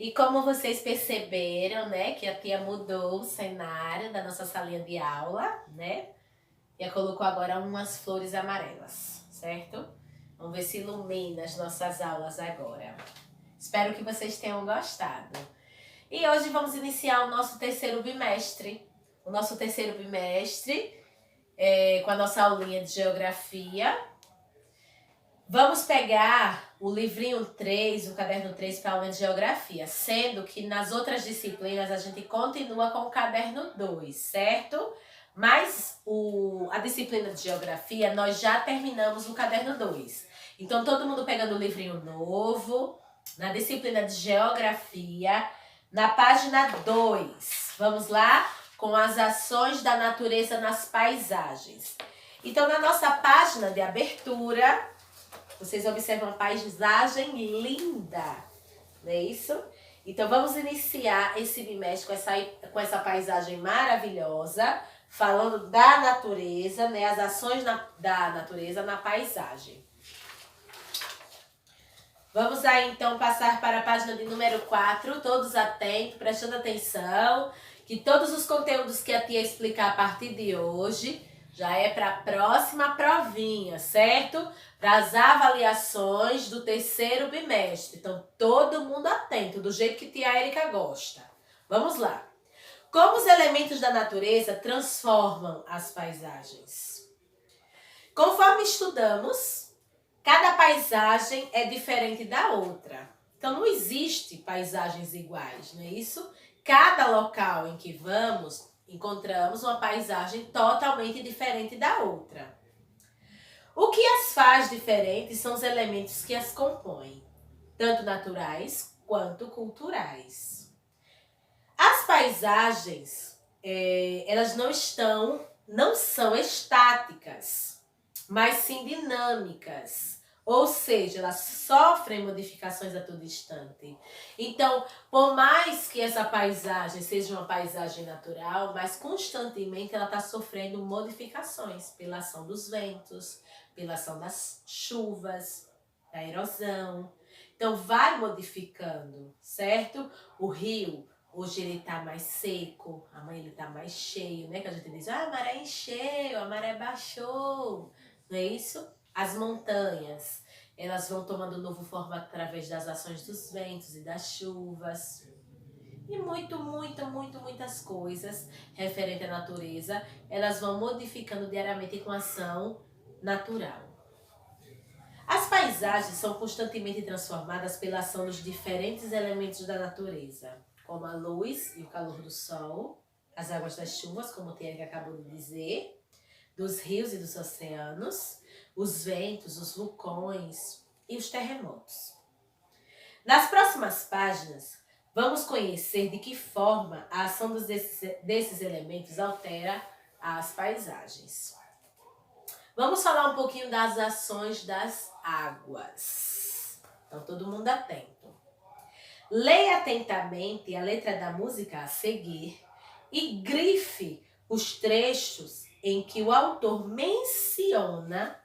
E como vocês perceberam, né, que a tia mudou o cenário da nossa salinha de aula, né? E colocou agora umas flores amarelas, certo? Vamos ver se ilumina as nossas aulas agora. Espero que vocês tenham gostado. E hoje vamos iniciar o nosso terceiro bimestre. O nosso terceiro bimestre com a nossa aulinha de geografia. Vamos pegar o livrinho 3, o caderno 3 para a aula de geografia, sendo que nas outras disciplinas a gente continua com o caderno 2, certo? Mas a disciplina de geografia nós já terminamos no caderno 2. Então todo mundo pegando o livrinho novo, na disciplina de geografia, na página 2. Vamos lá? Com as ações da natureza nas paisagens. Então na nossa página de abertura, vocês observam uma paisagem linda, não é isso? Então vamos iniciar esse bimestre com essa paisagem maravilhosa, falando da natureza, né? As ações da natureza na paisagem. Vamos aí então passar para a página de número 4, todos atentos, prestando atenção, que todos os conteúdos que a tia explicar a partir de hoje já é para a próxima provinha, certo? Para as avaliações do terceiro bimestre. Então, todo mundo atento, do jeito que tia Érica gosta. Vamos lá. Como os elementos da natureza transformam as paisagens? Conforme estudamos, cada paisagem é diferente da outra. Então, não existe paisagens iguais, não é isso? Cada local em que vamos, encontramos uma paisagem totalmente diferente da outra. O que as faz diferentes são os elementos que as compõem, tanto naturais quanto culturais. As paisagens, elas não são estáticas, mas sim dinâmicas. Ou seja, elas sofrem modificações a todo instante. Então, por mais que essa paisagem seja uma paisagem natural, mas constantemente ela está sofrendo modificações pela ação dos ventos, pela ação das chuvas, da erosão. Então, vai modificando, certo? O rio, hoje ele está mais seco, amanhã ele está mais cheio, né? Que a gente diz, a maré encheu, a maré baixou, não é isso? As montanhas, elas vão tomando novo formato através das ações dos ventos e das chuvas. E muitas coisas referentes à natureza, elas vão modificando diariamente com ação natural. As paisagens são constantemente transformadas pela ação dos diferentes elementos da natureza, como a luz e o calor do sol, as águas das chuvas, como o Tiago acabou de dizer, dos rios e dos oceanos, os ventos, os vulcões e os terremotos. Nas próximas páginas, vamos conhecer de que forma a ação desses elementos altera as paisagens. Vamos falar um pouquinho das ações das águas. Então, todo mundo atento. Leia atentamente a letra da música a seguir e grife os trechos em que o autor menciona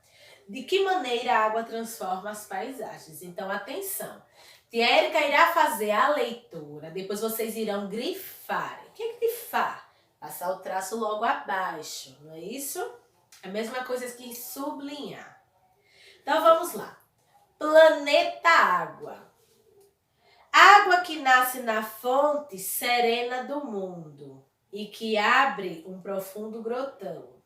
de que maneira a água transforma as paisagens. Então, atenção. Tia Érica irá fazer a leitura, depois vocês irão grifar. O que é grifar? Passar o traço logo abaixo, não é isso? É a mesma coisa que sublinhar. Então, vamos lá. Planeta Água. Água que nasce na fonte serena do mundo e que abre um profundo grotão.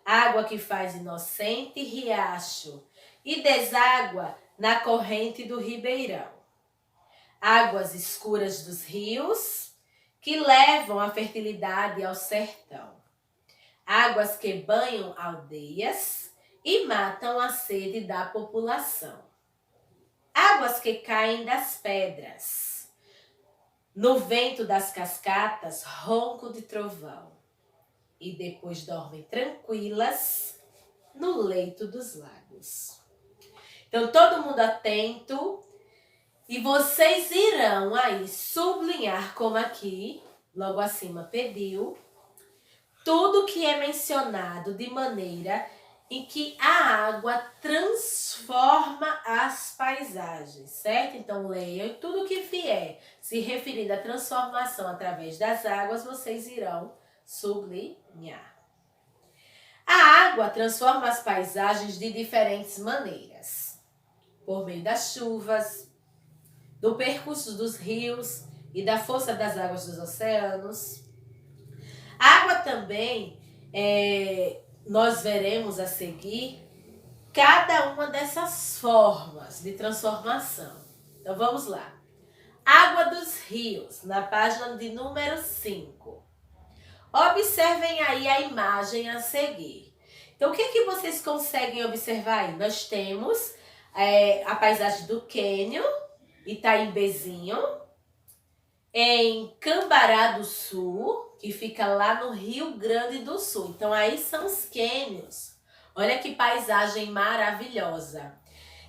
Água que faz inocente riacho e deságua na corrente do ribeirão. Águas escuras dos rios que levam a fertilidade ao sertão. Águas que banham aldeias e matam a sede da população. Águas que caem das pedras. No vento das cascatas, ronco de trovão. E depois dormem tranquilas no leito dos lagos. Então, todo mundo atento. E vocês irão aí sublinhar, como aqui, logo acima pediu, tudo que é mencionado de maneira em que a água transforma as paisagens, certo? Então, leiam e tudo que vier se referindo à transformação através das águas, vocês irão sublinhar. A água transforma as paisagens de diferentes maneiras. Por meio das chuvas, do percurso dos rios e da força das águas dos oceanos. A água também, nós veremos a seguir, cada uma dessas formas de transformação. Então vamos lá. Água dos rios, na página de número 5. Observem aí a imagem a seguir. Então, o que vocês conseguem observar aí? Nós temos a paisagem do Quênia, Itaimbezinho, em Cambará do Sul, que fica lá no Rio Grande do Sul. Então, aí são os quênios. Olha que paisagem maravilhosa.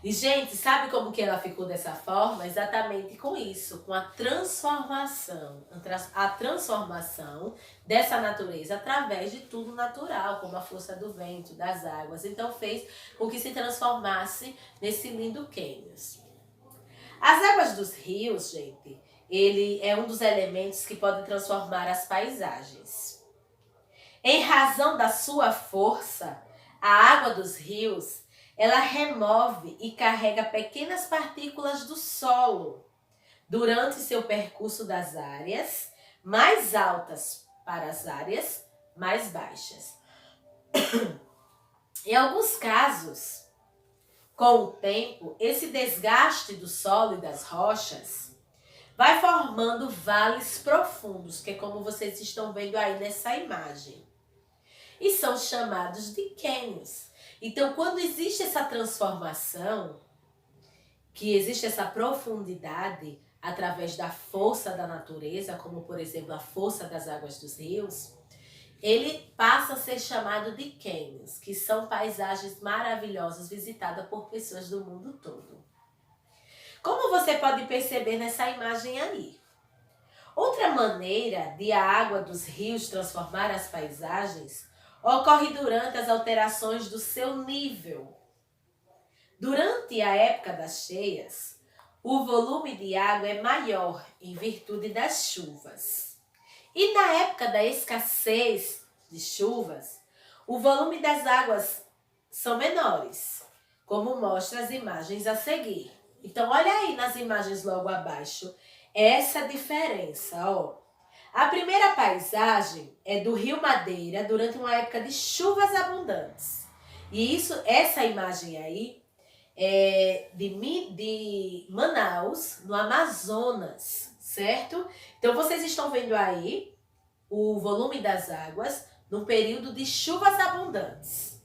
E, gente, sabe como que ela ficou dessa forma? Exatamente com isso, com a transformação dessa natureza através de tudo natural, como a força do vento, das águas. Então, fez com que se transformasse nesse lindo cânions. As águas dos rios, gente, ele é um dos elementos que pode transformar as paisagens. Em razão da sua força, a água dos rios, ela remove e carrega pequenas partículas do solo durante seu percurso das áreas mais altas para as áreas mais baixas. Em alguns casos, com o tempo, esse desgaste do solo e das rochas vai formando vales profundos, que é como vocês estão vendo aí nessa imagem. E são chamados de cânions. Então, quando existe essa transformação, que existe essa profundidade através da força da natureza, como por exemplo a força das águas dos rios, ele passa a ser chamado de cânions, que são paisagens maravilhosas visitadas por pessoas do mundo todo. Como você pode perceber nessa imagem aí? Outra maneira de a água dos rios transformar as paisagens ocorre durante as alterações do seu nível. Durante a época das cheias, o volume de água é maior em virtude das chuvas. E na época da escassez de chuvas, o volume das águas são menores, como mostram as imagens a seguir. Então, olha aí nas imagens logo abaixo, essa diferença, ó. A primeira paisagem é do Rio Madeira durante uma época de chuvas abundantes. E essa imagem aí é de Manaus, no Amazonas, certo? Então vocês estão vendo aí o volume das águas no período de chuvas abundantes.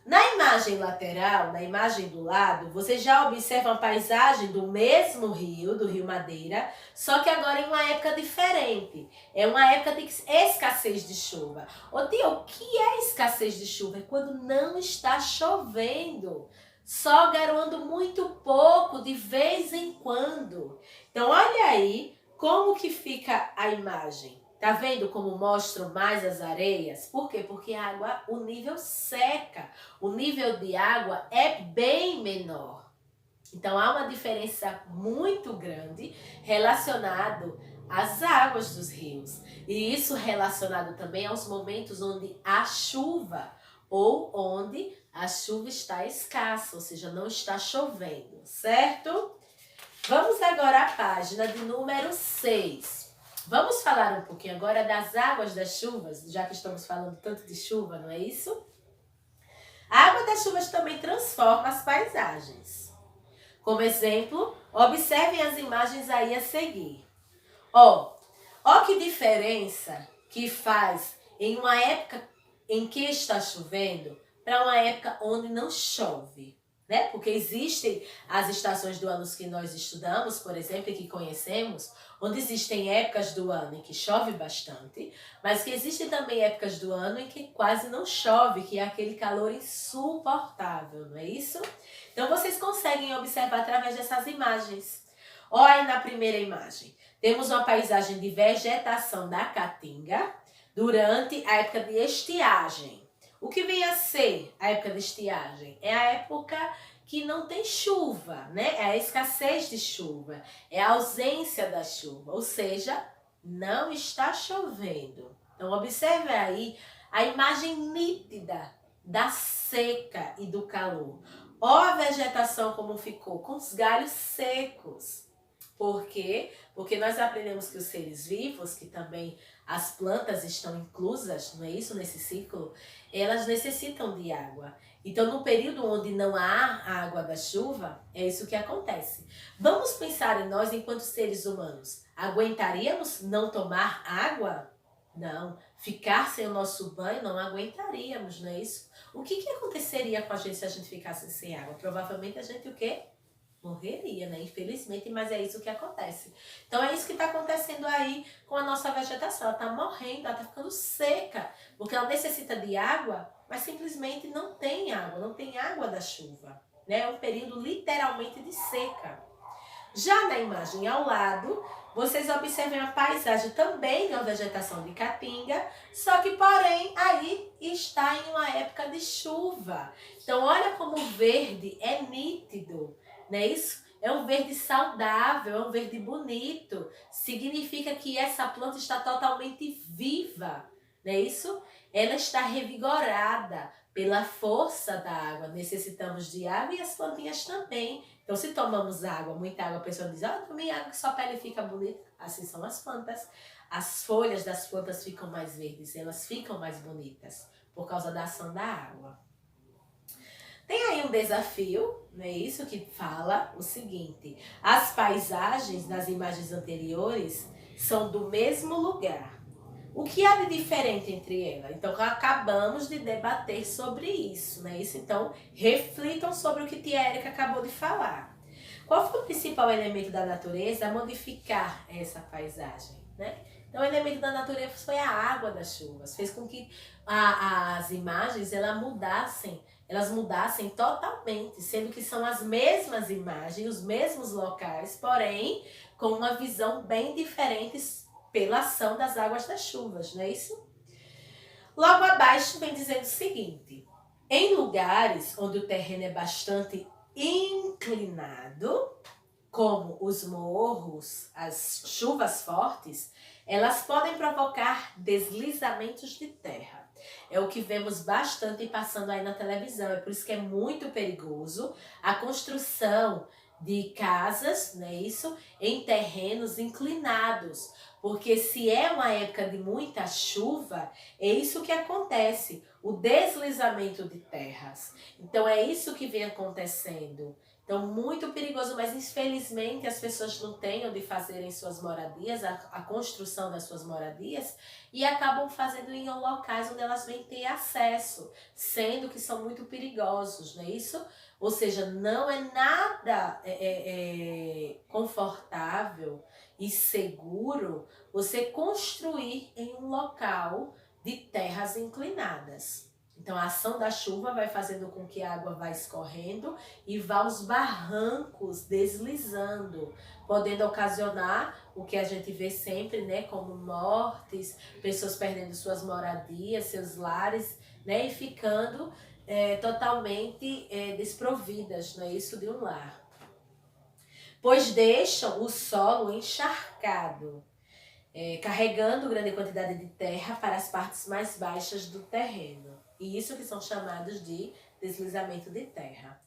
Na imagem lateral, na imagem do lado, você já observa a paisagem do mesmo rio, do Rio Madeira, só que agora em uma época diferente. É uma época de escassez de chuva. Ô tia, o que é escassez de chuva? É quando não está chovendo, só garoando muito pouco, de vez em quando. Então, olha aí como que fica a imagem. Tá vendo como mostram mais as areias? Por quê? Porque a água, o nível seca. O nível de água é bem menor. Então, há uma diferença muito grande relacionado às águas dos rios. E isso relacionado também aos momentos onde há chuva ou onde a chuva está escassa, ou seja, não está chovendo, certo? Vamos agora à página de número 6. Vamos falar um pouquinho agora das águas das chuvas, já que estamos falando tanto de chuva, não é isso? A água das chuvas também transforma as paisagens. Como exemplo, observem as imagens aí a seguir. Ó que diferença que faz em uma época em que está chovendo para uma época onde não chove. Né? Porque existem as estações do ano que nós estudamos, por exemplo, e que conhecemos, onde existem épocas do ano em que chove bastante, mas que existem também épocas do ano em que quase não chove, que é aquele calor insuportável, não é isso? Então vocês conseguem observar através dessas imagens. Olha aí na primeira imagem, temos uma paisagem de vegetação da caatinga durante a época de estiagem. O que vem a ser a época de estiagem? É a época que não tem chuva, né? É a escassez de chuva, é a ausência da chuva, ou seja, não está chovendo. Então observe aí a imagem nítida da seca e do calor. Ó a vegetação como ficou, com os galhos secos. Por quê? Porque nós aprendemos que os seres vivos, que também as plantas estão inclusas, não é isso, nesse ciclo, elas necessitam de água. Então, no período onde não há água da chuva, é isso que acontece. Vamos pensar em nós enquanto seres humanos. Aguentaríamos não tomar água? Não. Ficar sem o nosso banho, não aguentaríamos, não é isso? O que aconteceria com a gente se a gente ficasse sem água? Provavelmente a gente o quê? Morreria, né? Infelizmente, mas é isso que acontece. Então é isso que está acontecendo aí com a nossa vegetação. Ela está morrendo, ela está ficando seca, porque ela necessita de água, mas simplesmente não tem água da chuva, né? É um período literalmente de seca. Já na imagem ao lado, vocês observem a paisagem também de uma vegetação de caatinga, só que porém aí está em uma época de chuva. Então olha como o verde é nítido. Não é isso? É um verde saudável, é um verde bonito. Significa que essa planta está totalmente viva. Não é isso? Ela está revigorada pela força da água. Necessitamos de água e as plantinhas também. Então, se tomamos água, muita água, a pessoa diz, tomei água que sua pele fica bonita. Assim são as plantas. As folhas das plantas ficam mais verdes, elas ficam mais bonitas por causa da ação da água. Tem aí um desafio, não é isso que fala o seguinte: as paisagens das imagens anteriores são do mesmo lugar. O que há de diferente entre elas? Então, acabamos de debater sobre isso, não é isso? Então, reflitam sobre o que tia Érica acabou de falar. Qual foi o principal elemento da natureza a modificar essa paisagem, né? Então, o elemento da natureza foi a água das chuvas, fez com que as imagens elas mudassem totalmente, sendo que são as mesmas imagens, os mesmos locais, porém com uma visão bem diferente pela ação das águas das chuvas, não é isso? Logo abaixo vem dizendo o seguinte: em lugares onde o terreno é bastante inclinado, como os morros, as chuvas fortes, elas podem provocar deslizamentos de terra. É o que vemos bastante passando aí na televisão. É por isso que é muito perigoso a construção de casas, não é isso? Em terrenos inclinados. Porque se é uma época de muita chuva, é isso que acontece, o deslizamento de terras. Então é isso que vem acontecendo. Então, muito perigoso, mas infelizmente as pessoas não têm onde fazerem suas moradias, a construção das suas moradias, e acabam fazendo em locais onde elas vêm ter acesso, sendo que são muito perigosos, não é isso? Ou seja, não é nada confortável e seguro você construir em um local de terras inclinadas. Então, a ação da chuva vai fazendo com que a água vá escorrendo e vá aos barrancos deslizando, podendo ocasionar o que a gente vê sempre, né, como mortes, pessoas perdendo suas moradias, seus lares, né, e ficando totalmente desprovidas, não é isso, de um lar. Pois deixam o solo encharcado, carregando grande quantidade de terra para as partes mais baixas do terreno. E isso que são chamados de deslizamento de terra.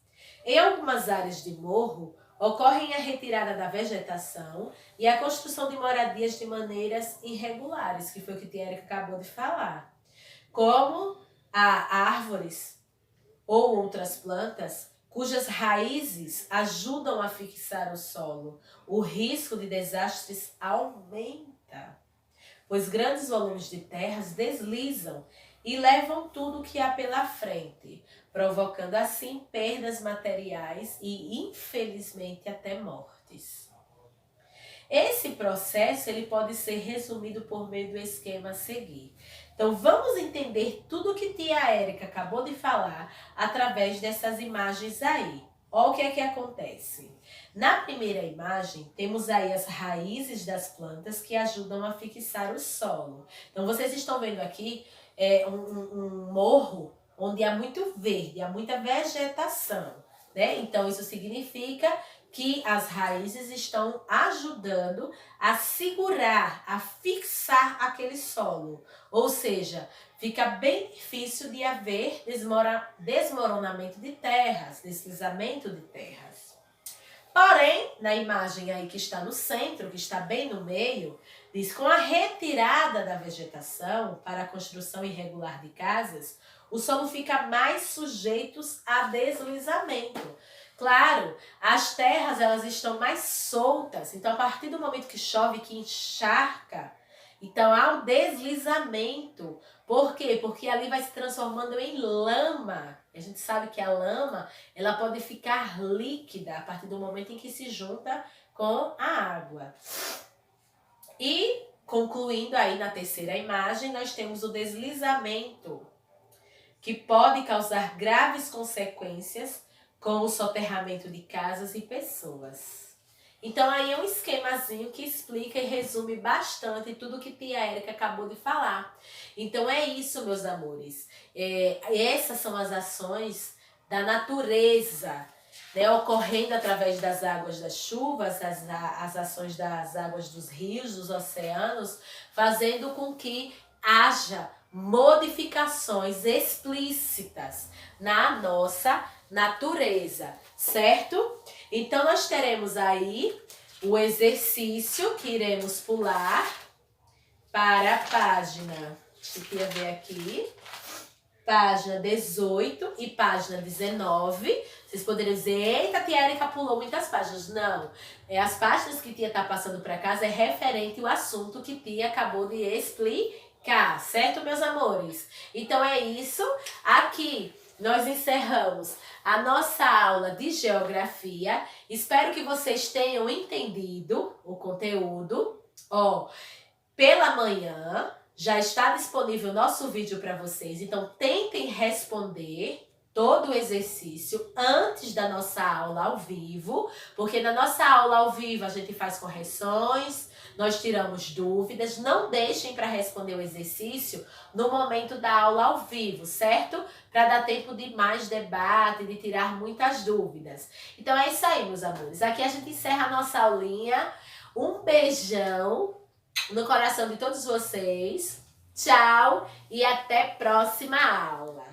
Em algumas áreas de morro, ocorre a retirada da vegetação e a construção de moradias de maneiras irregulares, que foi o que tia Érica acabou de falar. Como há árvores ou outras plantas cujas raízes ajudam a fixar o solo, o risco de desastres aumenta, pois grandes volumes de terras deslizam e levam tudo o que há pela frente, provocando assim perdas materiais e, infelizmente, até mortes. Esse processo ele pode ser resumido por meio do esquema a seguir. Então, vamos entender tudo o que tia Érica acabou de falar através dessas imagens aí. Olha o que é que acontece. Na primeira imagem, temos aí as raízes das plantas que ajudam a fixar o solo. Então, vocês estão vendo aqui um morro onde há muito verde, há muita vegetação, né? Então, isso significa que as raízes estão ajudando a segurar, a fixar aquele solo. Ou seja, fica bem difícil de haver desmoronamento de terras, deslizamento de terras. Porém, na imagem aí que está no centro, que está bem no meio, diz: com a retirada da vegetação para a construção irregular de casas, o solo fica mais sujeito a deslizamento. Claro, as terras elas estão mais soltas, então a partir do momento que chove, que encharca, então há um deslizamento. Por quê? Porque ali vai se transformando em lama. A gente sabe que a lama ela pode ficar líquida a partir do momento em que se junta com a água. E concluindo aí na terceira imagem, nós temos o deslizamento, que pode causar graves consequências com o soterramento de casas e pessoas. Então aí é um esquemazinho que explica e resume bastante tudo que tia Érica acabou de falar. Então é isso, meus amores. Essas são as ações da natureza, né, ocorrendo através das águas das chuvas, as ações das águas dos rios, dos oceanos, fazendo com que haja modificações explícitas na nossa natureza, certo? Então, nós teremos aí o exercício que iremos pular para a página, deixa eu ver aqui, página 18 e página 19. Vocês poderiam dizer: eita, tia Érica pulou muitas páginas. Não, as páginas que tia está passando para casa é referente ao assunto que tia acabou de explicar, certo, meus amores? Então é isso. Aqui nós encerramos a nossa aula de geografia. Espero que vocês tenham entendido o conteúdo. Pela manhã já está disponível o nosso vídeo para vocês, então tentem responder todo o exercício antes da nossa aula ao vivo, porque na nossa aula ao vivo a gente faz correções, nós tiramos dúvidas. Não deixem para responder o exercício no momento da aula ao vivo, certo? Para dar tempo de mais debate, de tirar muitas dúvidas. Então é isso aí, meus amores. Aqui a gente encerra a nossa aulinha. Um beijão no coração de todos vocês. Tchau e até a próxima aula.